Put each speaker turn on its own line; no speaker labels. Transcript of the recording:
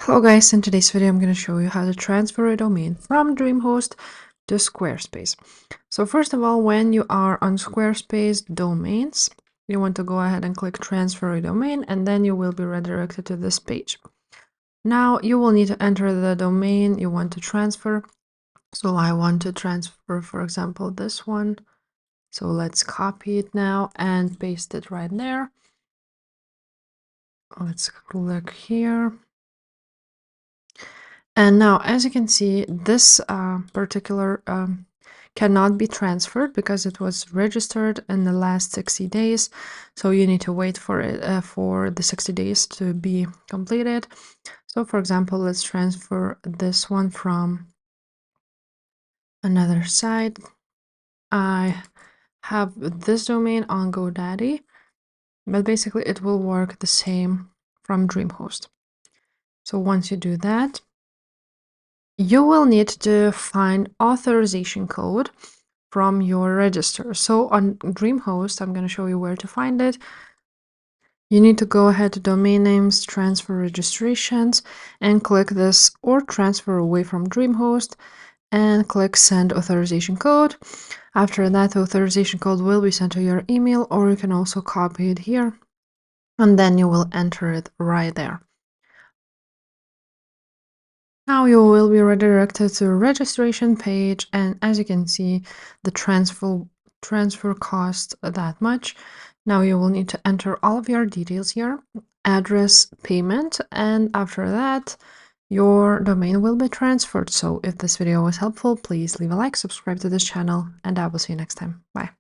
Hello guys, in today's video I'm going to show you how to transfer a domain from DreamHost to Squarespace. So first of all, when you are on Squarespace domains, you want to go ahead and click transfer a domain, and then you will be redirected to this page. Now you will need to enter the domain you want to transfer. So I want to transfer, for example, this one. So let's copy it now and paste it right there. Let's click here. And now, as you can see, this particular cannot be transferred because it was registered in the last 60 days. So you need to wait for it for the 60 days to be completed. So for example, let's transfer this one from another site. I have this domain on GoDaddy, but basically it will work the same from DreamHost. So once you do that, you will need to find authorization code from your register. So on DreamHost, I'm going to show you where to find it. You need to go ahead to domain names, transfer registrations, and click this or transfer away from DreamHost and click send authorization code. After that, authorization code will be sent to your email, or you can also copy it here and then you will enter it right there. Now you will be redirected to a registration page, and as you can see, the transfer cost that much. Now you will need to enter all of your details here, address, payment, and after that, your domain will be transferred. So if this video was helpful, please leave a like, subscribe to this channel, and I will see you next time. Bye.